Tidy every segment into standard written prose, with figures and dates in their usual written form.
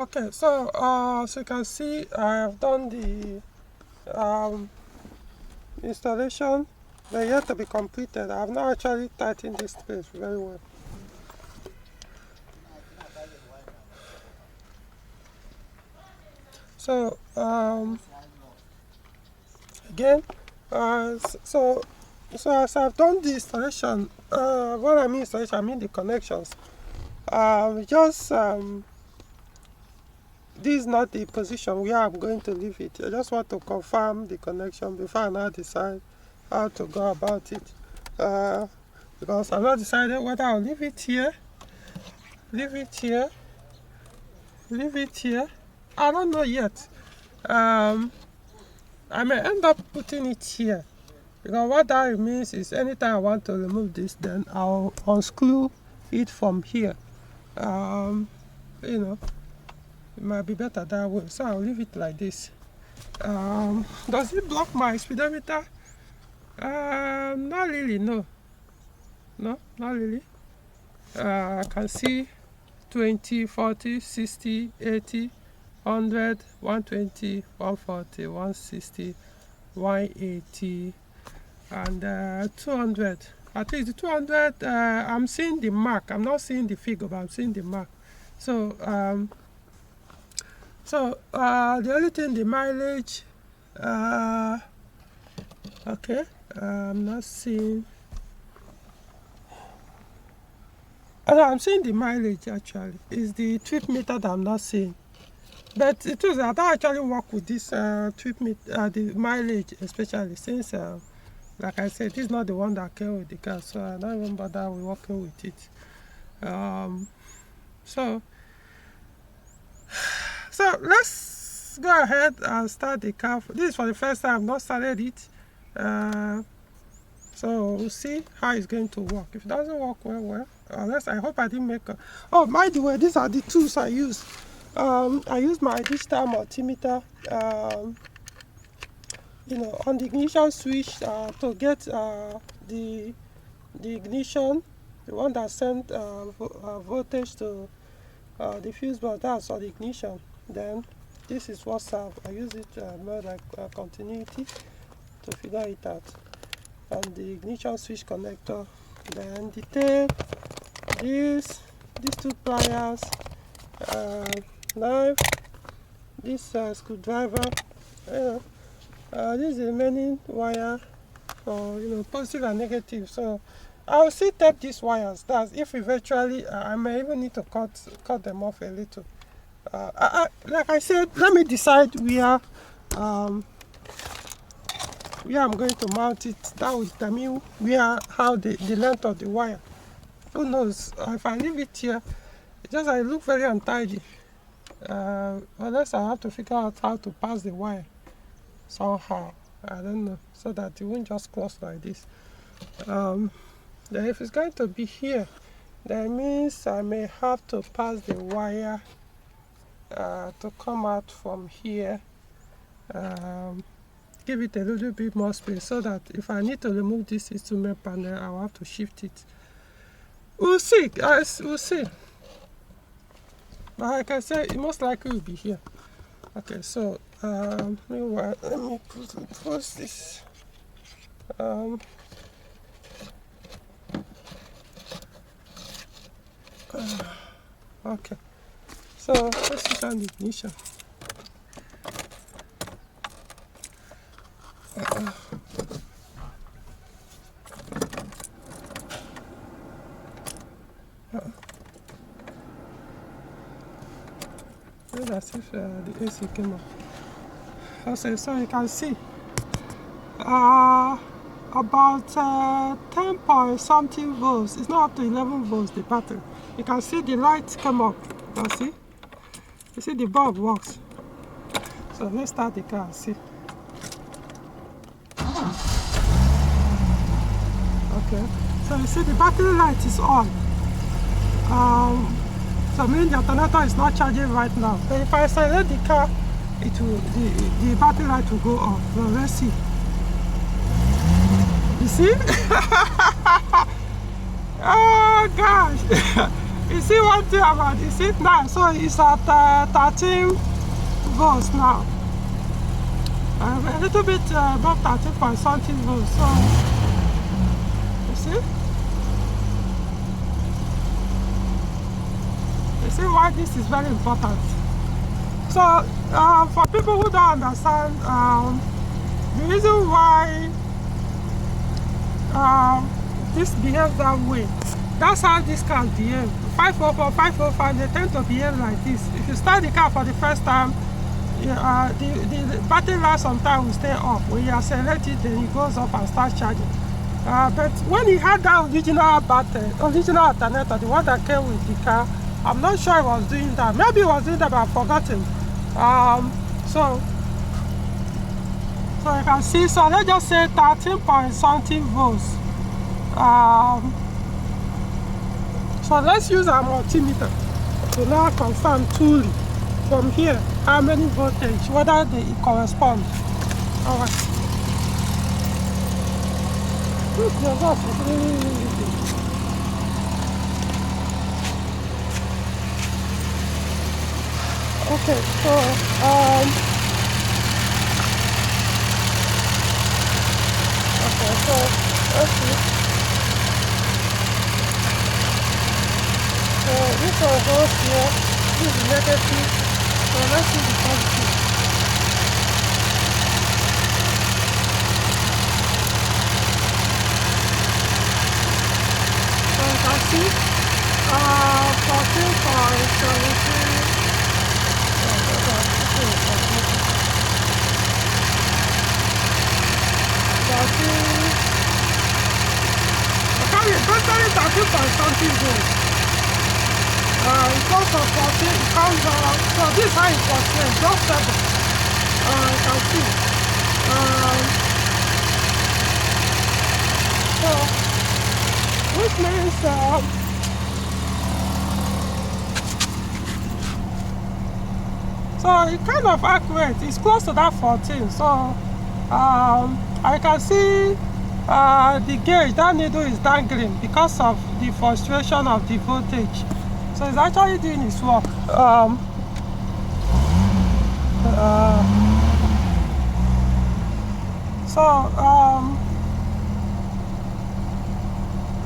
Okay, so so you can see I have done the installation, but yet to be completed. I have not actually tightened this place very well. So again, so as I've done the installation, what I mean installation, I mean the connections. Just this is not the position where I'm going to leave it. I just want to confirm the connection before I now decide how to go about it. Because I've not decided whether I'll leave it here, leave it here, leave it here. I don't know yet. I may end up putting it here, because what that means is anytime I want to remove this, then I'll unscrew it from here. You know, it might be better that way, so I'll leave it like this. Does it block my speedometer? Not really, no, not really. I can see 20, 40, 60, 80, 100, 120, 140, 160, 180, and 200. At least the 200, I'm seeing the mark. I'm not seeing the figure, but I'm seeing the mark. So, the only thing, the mileage, okay, I'm not seeing. I'm seeing the mileage actually. It's the trip meter that I'm not seeing. But it is, I don't actually work with this trip meter, the mileage especially, since, like I said, this is not the one that came with the car, so I don't even bother with working with it. So let's go ahead and start the car. This is for the first time I've not started it. So we'll see how it's going to work. If it doesn't work well, unless I hope I didn't make a... Oh, by the way, these are the tools I use. I use my digital multimeter, on the ignition switch to get the ignition, the one that sent voltage to the fuse box. That's for the ignition. Then this is WhatsApp. I use it more like continuity to figure it out. And the ignition switch connector. Then the tape, these two pliers, knife, this screwdriver. This is the remaining wire for positive and negative. So I'll still tape these wires. That's if eventually I may even need to cut them off a little. Like I said, let me decide where I'm going to mount it. That will determine how the length of the wire. Who knows? If I leave it here, I look very untidy. Unless I have to figure out how to pass the wire somehow. I don't know, so that it won't just close like this. Then if it's going to be here, that means I may have to pass the wire to come out from here. Give it a little bit more space, so that if I need to remove this instrument panel, I'll have to shift it. We'll see, guys. We'll see. But like I said, it most likely will be here. Okay, so meanwhile, let me post this. Okay, so let's switch on the ignition. As if the AC came off. Okay, so you can see about 10 point something volts. It's not up to 11 volts, the battery. You can see the lights come up. You can see? You see the bulb works. So let's start the car and see. Okay, so you see the battery light is on. So meaning the alternator is not charging right now. But if I select the car, the battery light will go off. So let's see. You see? Oh gosh! You see one thing about it, see now, so it's at 13 volts now. A little bit above 13 point something volts. So you see? You see why this is very important. So for people who don't understand the reason why this behaves that way, that's how this car behaves. 504, 505, they tend to behave like this. If you start the car for the first time, the battery life sometimes will stay off. When you accelerate it, then it goes up and starts charging. But when he had that original battery, original alternator, the one that came with the car, I'm not sure he was doing that. Maybe he was doing that, but I've forgotten. So you can see, so let's just say 13 point something volts. So let's use our multimeter to now confirm truly from here how many voltage, whether they correspond. Alright. Okay, so let's see. So this one goes here, this is negative, so let's see the positive. So you can see 14.17. Totally 13 point something volts. It goes from 14, it comes down. So this is how it was just 7. You can see. So which means so it's kind of accurate. It's close to that 14. So I can see the gauge, that needle is dangling because of the fluctuation of the voltage. So it's actually doing its work.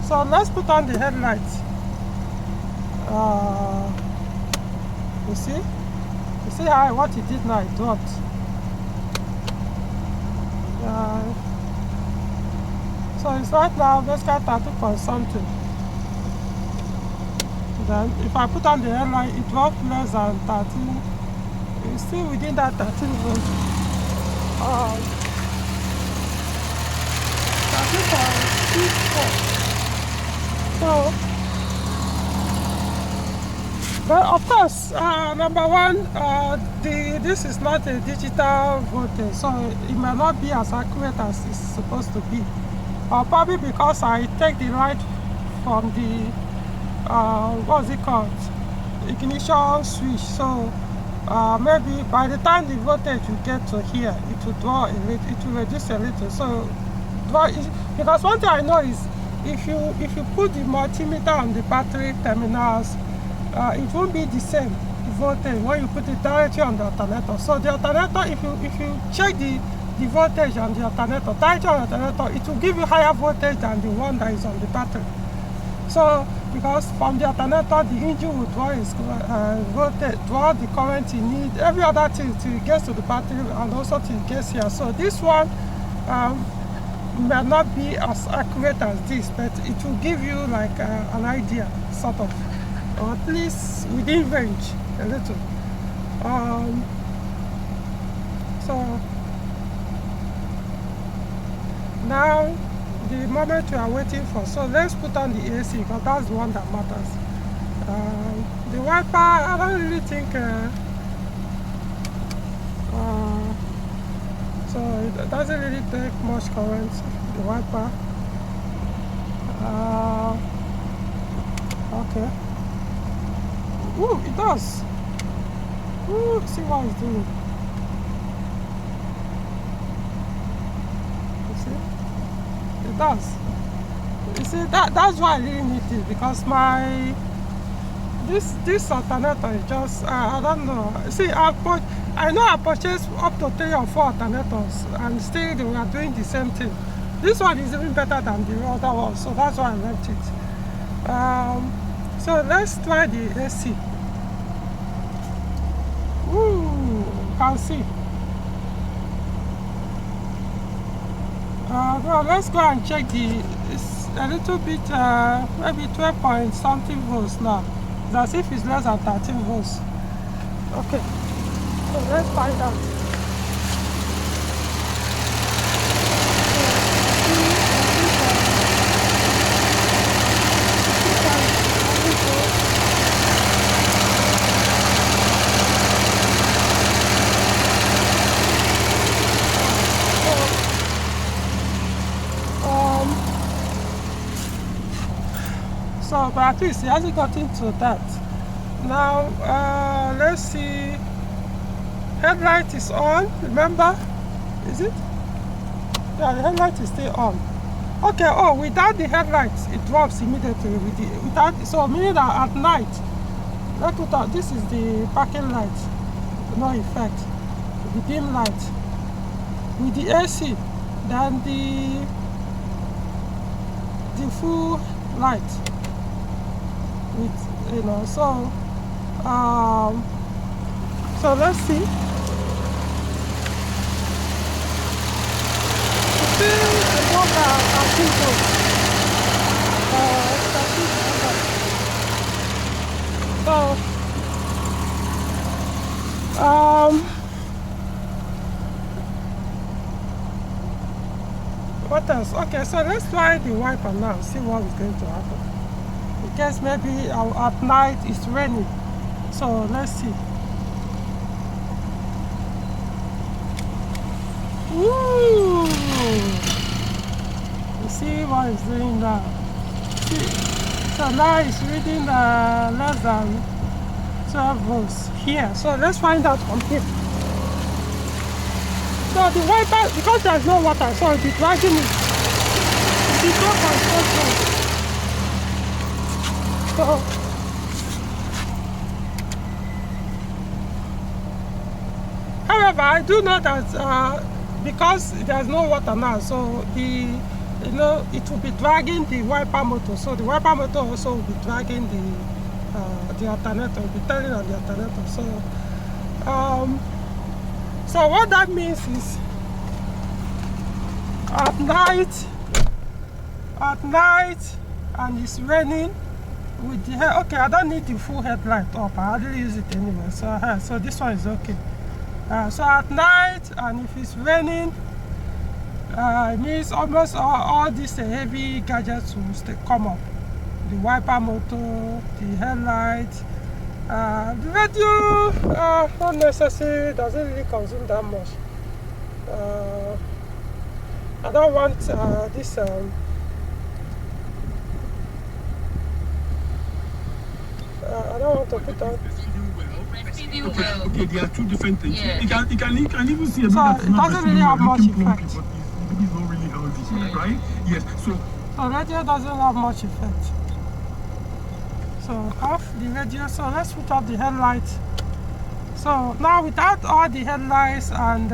So let's put on the headlights. You see how what it did now, it dropped. So it's right now basically 13 point something. Then if I put on the headlight, it dropped less than 13. It's still within that 13 volts. 13.64. So, but of course, number one, this is not a digital voltage, so it may not be as accurate as it's supposed to be. Probably because I take the light from the what's it called, ignition switch. So maybe by the time the voltage will get to here, it will draw a little, it will reduce a little. So because one thing I know is if you put the multimeter on the battery terminals, it won't be the same voltage when you put it directly on the alternator. So the alternator, if you check the voltage on the alternator, directly on the alternator, it will give you higher voltage than the one that is on the battery. So because from the alternator, the engine will draw its voltage, draw the current you need, every other thing till it gets to the battery and also till it gets here. So this one may not be as accurate as this, but it will give you like an idea, sort of, or at least within range a little. So now the moment we are waiting for, so let's put on the AC because that's the one that matters. The wiper, I don't really think so it doesn't really take much current, the wiper. Okay. Ooh, it does. Ooh, see what it's doing. You see? It does. You see, that's why I really need this, because my this alternator is just I don't know. See, I know I purchased up to 3 or 4 alternators, and still they were doing the same thing. This one is even better than the other one, so that's why I left it. So let's try the AC. Ooh, you can see. Well, let's go and check it's a little bit, maybe 12 point something volts now. It's as if it's less than 13 volts. Okay, so let's find out. So, but at least he hasn't got into that. Now, let's see. Headlight is on, remember? Is it? Yeah, the headlight is still on. Okay, oh, without the headlights, it drops immediately. So, meaning that at night, let's put out, this is the parking light, no effect. The dim light. With the AC, then the full light. With, you know, so let's see. Still above 13 volts. What else? Okay, so let's try the wiper now, see what is going to happen. Because maybe at night it's raining, so let's see. Woo! You see what it's doing now. See? So now it's reading less than 12 volts here. So let's find out from here. So the wiper, because there's no water, so it'll be dragging it. It's 12.4 volts. So, however, I do know that because there's no water now, so it will be dragging the wiper motor. So the wiper motor also will be dragging the alternator, will be turning on the alternator. So what that means is at night, and it's raining. With the okay, I don't need the full headlight up. I hardly use it anyway, so this one is okay. So at night, and if it's raining, it means almost all these heavy gadgets will come up. The wiper motor, the headlight, the radio. Not necessary. Doesn't really consume that much. I don't want this. I don't want to put on. Okay, there are 2 different things. Yeah. You can even see a bit So of it doesn't really have much effect. But it's not really healthy, right? Yes. So radio doesn't have much effect. So off the radio. So let's put off the headlights. So now without all the headlights and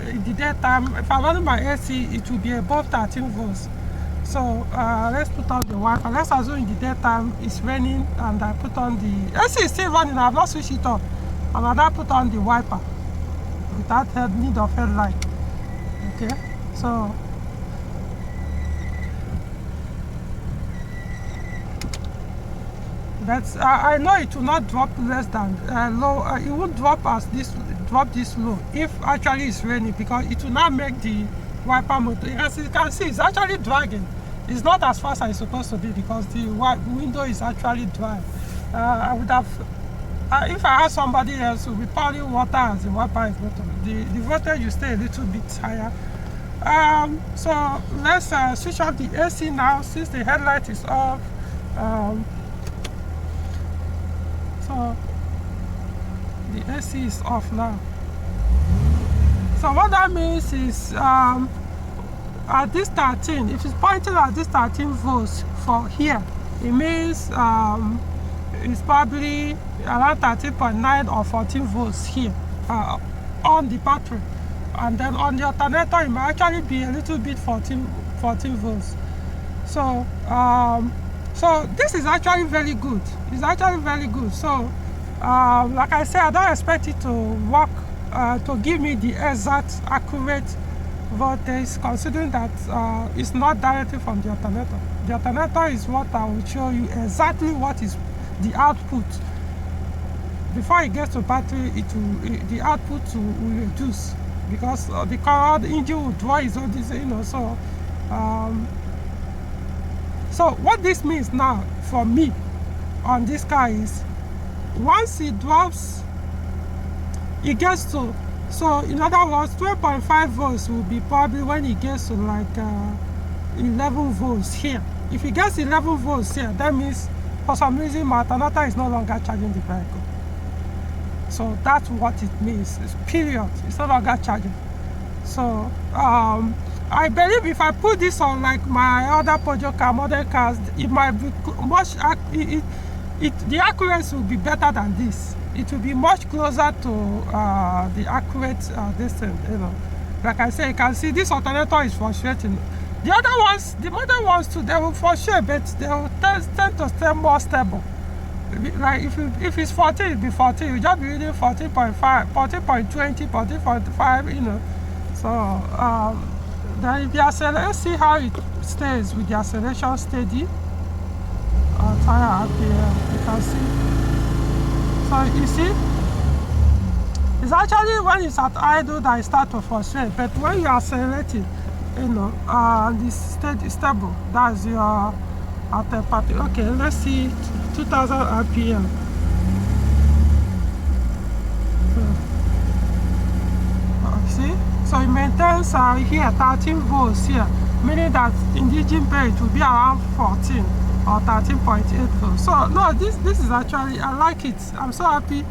in the daytime, if I'm running my AC, it will be above 13 volts. So let's put on the wiper. Let's assume in the daytime it's raining and I put on the AC is still running. I have not switched it on, and I now put on the wiper without need of headlight. Okay, so that's I know it will not drop less than low. It won't drop this low if actually it's raining, because it will not make the wiper motor. As you can see, it's actually dragging. It's not as fast as it's supposed to be because the window is actually dry. I would have, if I had somebody else who would be pouring water as the wiper is bottom, the voltage will stay a little bit higher. So let's switch off the AC now since the headlight is off. So the AC is off now. So what that means is at this 13, if it's pointing at this 13 volts for here, it means is probably around 13.9 or 14 volts here on the battery, and then on the alternator it might actually be a little bit 14 volts. So so this is actually very good. It's actually very good. So like I said, I don't expect it to work to give me the exact accurate voltage, considering that it's not directly from the alternator. The alternator is what I will show you exactly what is the output. Before it gets to battery, the output will reduce, because the car, the engine will draw its own, you know. So what this means now for me on this car is, once it drops, it gets to, so in other words, 12.5 volts will be probably when it gets to like 11 volts here. If it gets 11 volts here, that means for some reason my alternator is no longer charging the vehicle. So that's what it means. It's period. It's no longer charging. So I believe if I put this on like my other Peugeot car, modern cars, it might be much, the accuracy will be better than this. It will be much closer to the accurate distance, you know. Like I say, you can see this alternator is frustrating. The other ones, the modern ones too, they will frustrate, but they will tend to stay more stable. Like if it's 14, it'll be 14. You just be reading 14.5, 14.20, 14.5, you know. So then if you accelerate, let's see how it stays with the acceleration steady. Tire RPM, you can see. So you see, it's actually when it's at idle that it starts to frustrate. But when you accelerate it, you know, this stable. That's your after party. Okay, let's see 2000 RPM. See, so it maintains here 13 volts here, meaning that in the engine bay it will be around 14 or 13.8 volts. So no, this is actually, I like it. I'm so happy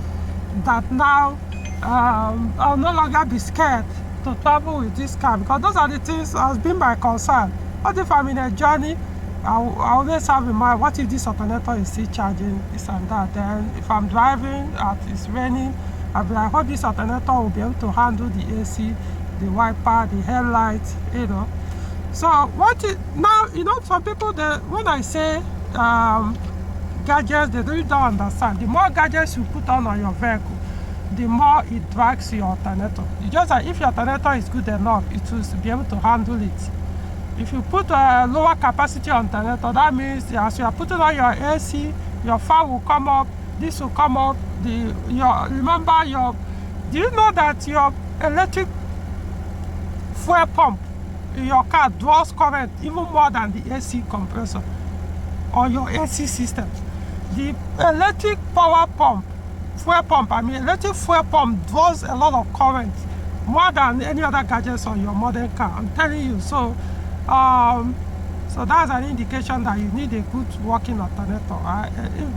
that now I'll no longer be scared to travel with this car, because those are the things has been my concern. What if I'm in a journey? I always have in mind, what if this alternator is still charging, this and that. Then if I'm driving and it's raining, I'll be like, I hope this alternator will be able to handle the AC, the wiper, the headlights, you know. So now, you know, some people, when I say gadgets, they really don't understand. The more gadgets you put on your vehicle, the more it drags your alternator. It's just that if your alternator is good enough, it will be able to handle it. If you put a lower capacity alternator, that means as you are putting on your AC, your fan will come up, this will come up. Do you know that your electric fuel pump in your car draws current even more than the AC compressor or your AC system? The electric power pump, electric fuel pump draws a lot of current, more than any other gadgets on your modern car. I'm telling you. So so that's an indication that you need a good working alternator.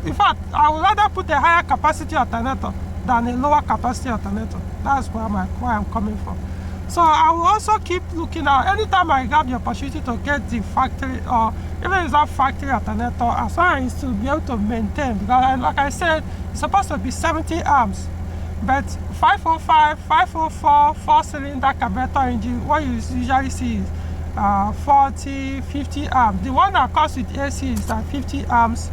In fact, I would rather put a higher capacity alternator than a lower capacity alternator. That's where I'm coming from. So I will also keep looking out. Anytime I have the opportunity to get the factory, or even if it's not factory alternator, as long as to be able to maintain, because like I said, it's supposed to be 70 amps, but 505, 504, 4-cylinder carburetor engine, what you usually see is 40, 50 amps. The one that comes with AC is at 50 amps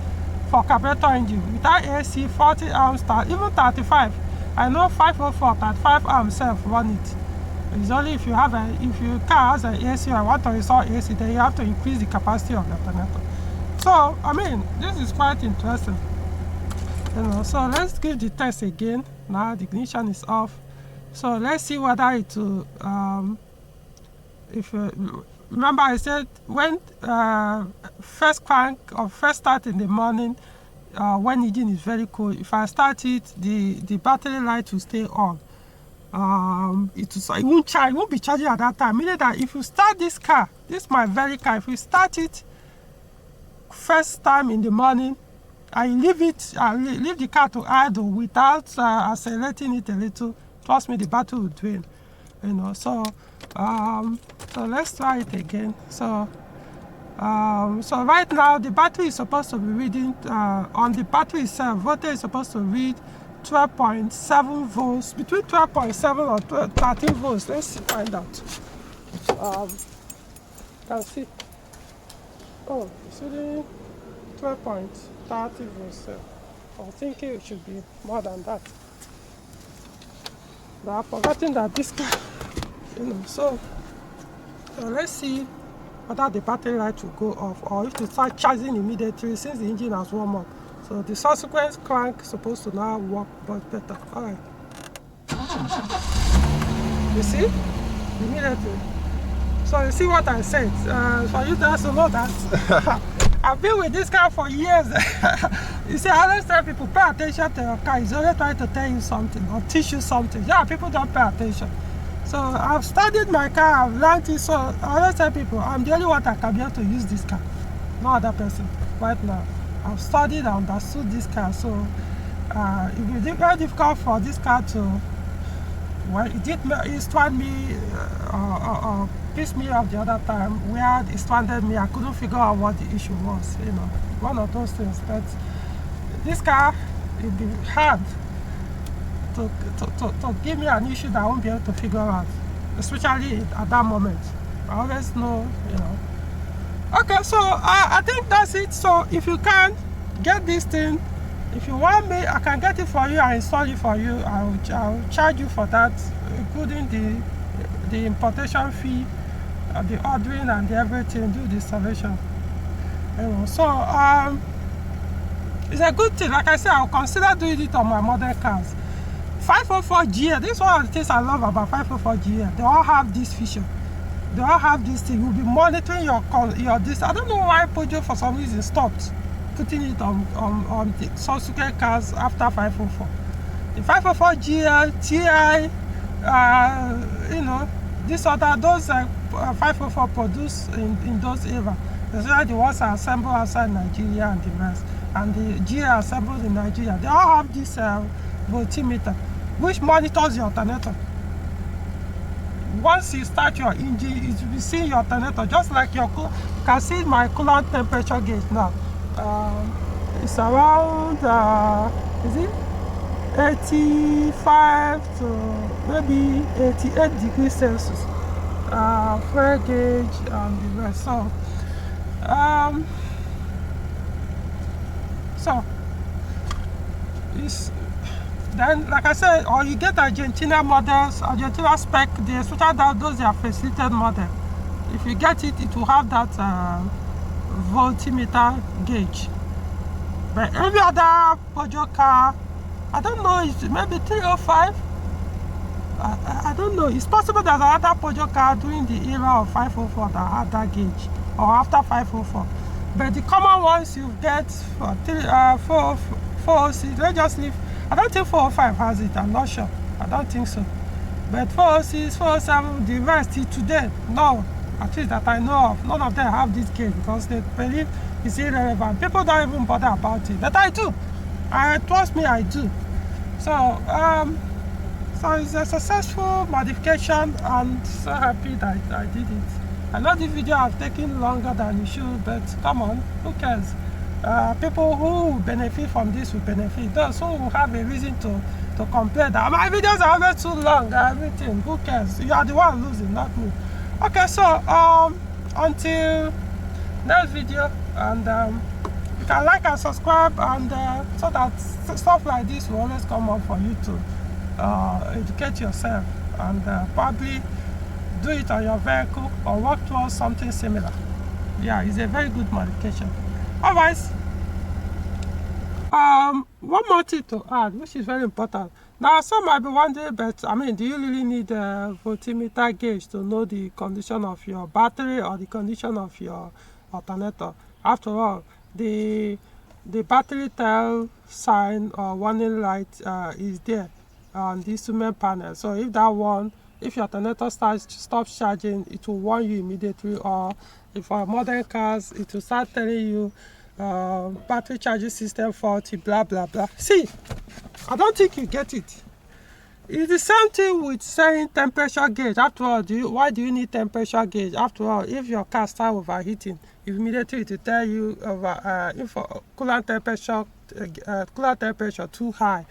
for carburetor engine. Without AC, 40 amps, even 35. I know 504, 35 amps self run it. It's only if your car has an AC or want to install AC, then you have to increase the capacity of the alternator. So I mean, this is quite interesting. You know, so let's give the test again. Now the ignition is off. So let's see whether it will remember I said when first crank or first start in the morning, when the engine is very cold, if I start it, the battery light will stay on. It won't be charging at that time. Meaning that if you start this car, this my very car, if you start it first time in the morning and you leave the car to idle without accelerating it a little, trust me, the battery will drain. You know, so let's try it again. So So right now the battery is supposed to be reading on the battery itself. Voltage is supposed to read 12.7 volts, between 12.7 or 13 volts. Let's see, find out. Can see. Oh, it's reading 12.30 volts. I'm thinking it should be more than that. But I'm forgetting that this car, so let's see whether the battery light will go off or if it start charging immediately since the engine has warmed up. So the subsequent crank is supposed to now work much better. Alright. You see? Immediately. So you see what I said. For you guys to know that I've been with this car for years. You see, I always tell people, pay attention to your car. It's always trying to tell you something or teach you something. Yeah, people don't pay attention. So I've studied my car, I've learned it. So I always tell people, I'm the only one that can be able to use this car. No other person right now. I've studied and understood this car. So it will be very difficult for this car to, well, it did strand me or pissed me off the other time where it stranded me. I couldn't figure out what the issue was, one of those things. But this car, it'll be hard to give me an issue that I won't be able to figure out, especially at that moment. I always know, Okay, so I think that's it. So if you can get this thing, if you want me, I can get it for you and install it for you. I'll charge you for that, including the importation fee, the ordering and everything, do the installation. So it's a good thing. Like I said, I'll consider doing it on my modern cars. 504 GL, this is one of the things I love about 504 GL. They all have this feature. They all have this thing. You'll be monitoring your this. I don't know why Peugeot for some reason stopped putting it on the subsequent cars after 504. The 504 GL, TI, those 504 produced in those eras. Especially the ones are assembled outside Nigeria and the rest. And the GL assembled in Nigeria. They all have this voltmeter, which monitors your alternator. Once you start your engine, it will see your alternator, just like you can see my coolant temperature gauge now. It's around, is it 85 to maybe 88 degrees Celsius. Flare gauge and the rest. So it's then, like I said, or you get Argentina models, Argentina spec, especially those are facilitated model. If you get it, it will have that voltmeter gauge. But every other Peugeot car, I don't know, it's maybe 305. I don't know. It's possible there's another Peugeot car during the era of 504 that had that gauge, or after 504. But the common ones you get for 406, let's just leave. I don't think 405 has it, I'm not sure. I don't think so. But 406, 407, the rest today, no, at least that I know of, none of them have this gauge because they believe it's irrelevant. People don't even bother about it, but I do. Trust me, I do. So, so it's a successful modification. I'm so happy that I did it. I know this video has taken longer than it should, but come on, who cares? People who benefit from this will benefit. Those who have a reason to complain that my videos are always too long, everything, who cares? You are the one losing, not me. Okay, so until next video, and you can like and subscribe, and so that stuff like this will always come up for you to educate yourself, and probably do it on your vehicle or work towards something similar. Yeah, it's a very good modification. Alright, one more thing to add, which is very important. Now, some might be wondering, but I mean, do you really need a voltmeter gauge to know the condition of your battery or the condition of your alternator? After all, the battery tell sign or warning light is there on the instrument panel. So if that one, if your alternator stops charging, it will warn you immediately. Or if for modern cars, it will start telling you battery charging system faulty, blah blah blah. See, I don't think you get it. It's the same thing with saying temperature gauge. After all, why do you need temperature gauge? After all, if your car starts overheating, Immediately it will tell you if coolant temperature too high,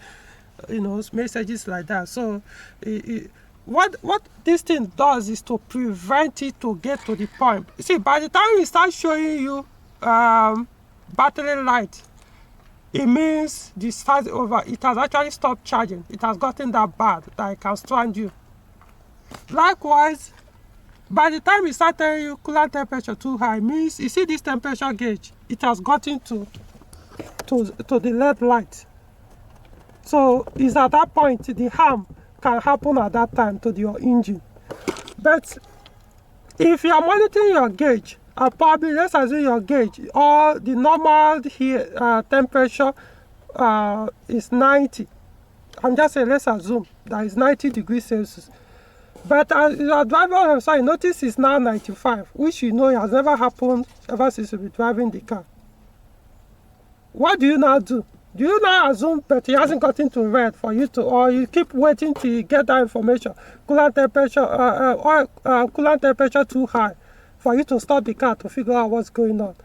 messages like that. So what this thing does is to prevent it to get to the point. See, by the time it starts showing you battery light, it means the start over. It has actually stopped charging. It has gotten that bad that it can strand you. Likewise, by the time it starts telling you coolant temperature too high, means you see this temperature gauge, it has gotten to the LED light. So it's at that point the harm can happen at that time to your engine. But if you are monitoring your gauge, probably let's assume your gauge or the normal here temperature is 90. I'm just saying, let's assume that is 90 degrees Celsius. But as you are driving on the side, notice it's now 95, which has never happened ever since you've been driving the car. What do you now do? Do you now assume that it hasn't gotten to red for you to, or you keep waiting till you get that information, coolant temperature too high, for you to stop the car to figure out what's going on?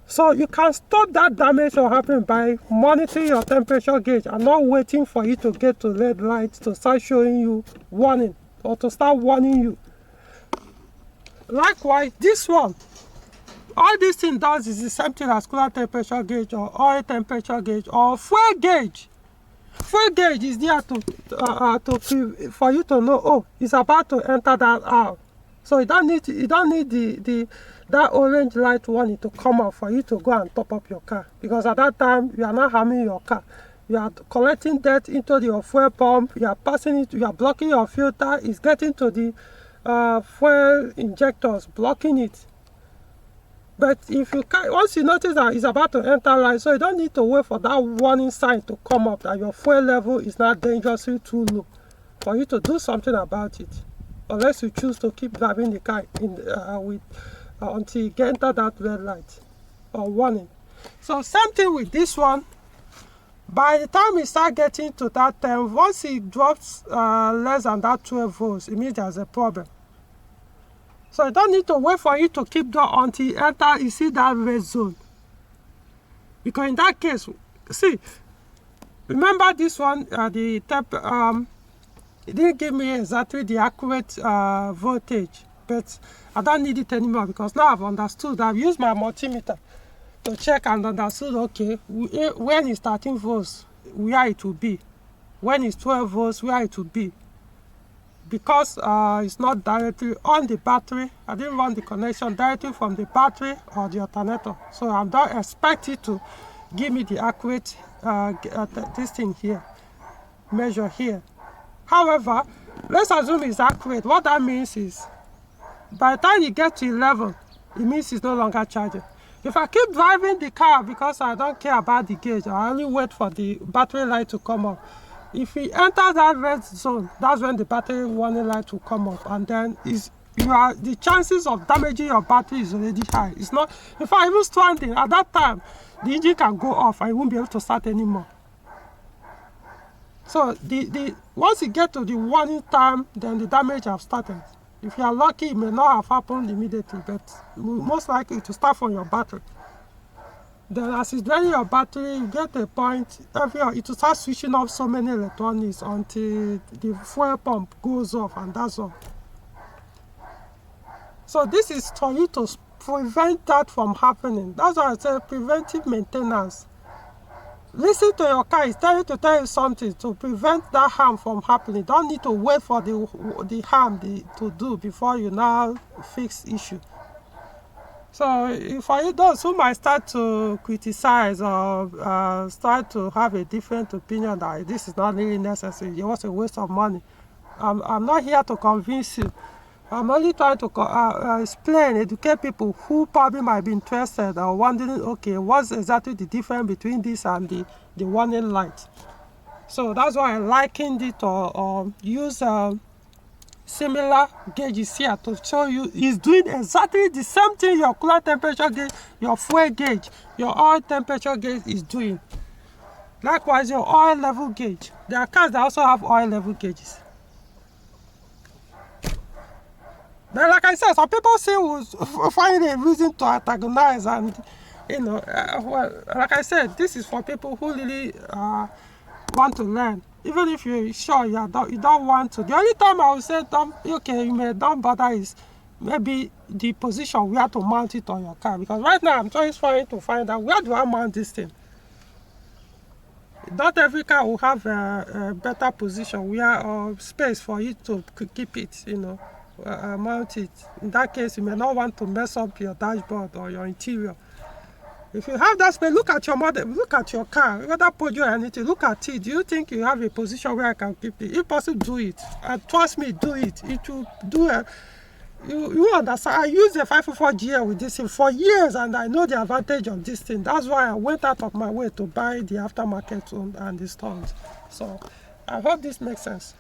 So you can stop that damage from happening by monitoring your temperature gauge and not waiting for you to get to red lights to start showing you warning or to start warning you. Likewise, this one, all this thing does is the same thing as coolant temperature gauge or oil temperature gauge or fuel gauge. Fuel gauge is there for you to know, oh, it's about to enter that aisle. So you don't need that orange light warning to come out for you to go and top up your car, because at that time you are not harming your car. You are collecting dirt into your fuel pump, you are passing it, you are blocking your filter, it's getting to the fuel injectors, blocking it. But if you can, once you notice that it's about to enter light, so you don't need to wait for that warning sign to come up that your fuel level is not dangerously too low for you to do something about it, unless you choose to keep driving the car until you enter that red light or warning. So same thing with this one. By the time you start getting to that 10, once it drops less than that 12 volts, it means there's a problem. So you don't need to wait for you to keep down until you see that red zone. Because in that case, see, remember this one, it didn't give me exactly the accurate voltage, but I don't need it anymore because now I've understood. I've used my multimeter to check and understood, okay, when it's 13 volts, where it will be. When it's 12 volts, where it will be. Because it's not directly on the battery, I didn't run the connection directly from the battery or the alternator. So I don't expect it to give me the accurate this thing here, measure here. However, let's assume it's accurate. What that means is, by the time you get to 11, it means it's no longer charging. If I keep driving the car because I don't care about the gauge, I only wait for the battery light to come up. If we enter that red zone, that's when the battery warning light will come up, and then the chances of damaging your battery is already high. It's not, if I even stranding at that time, the engine can go off. I won't be able to start anymore. So once you get to the warning time, then the damage have started. If you are lucky, it may not have happened immediately, but most likely to start from your battery. Then as it's draining your battery, you get a point, it will start switching off so many electronics until the fuel pump goes off, and that's all. So this is for you to prevent that from happening. That's why I say preventive maintenance. Listen to your car, it's trying to tell you something to prevent that harm from happening. Don't need to wait for the harm to do before you now fix issue. So for you those who might start to criticize or start to have a different opinion that this is not really necessary, it was a waste of money, I'm not here to convince you. I'm only trying to explain, educate people who probably might be interested or wondering, okay, what's exactly the difference between this and the warning light. So that's why I likened it or use similar gauges here to show you it's doing exactly the same thing your coolant temperature gauge, your fuel gauge, your oil temperature gauge is doing. Likewise, your oil level gauge. There are cars that also have oil level gauges. But like I said, some people still will find a reason to antagonize, and well, like I said, this is for people who really want to learn. Even if you're sure you don't want to. The only time I would say don't bother is maybe the position where to mount it on your car. Because right now I'm just trying to find out where do I mount this thing. Not every car will have a better position or space for you to keep it, mount it. In that case, you may not want to mess up your dashboard or your interior. If you have that space, look at your model, look at your car, whether Peugeot or anything, look at it. Do you think you have a position where I can keep it? If possible, do it. And trust me, do it. It will do it. You understand? I used the 544 GL with this thing for years, and I know the advantage of this thing. That's why I went out of my way to buy the aftermarket one and install it. So I hope this makes sense.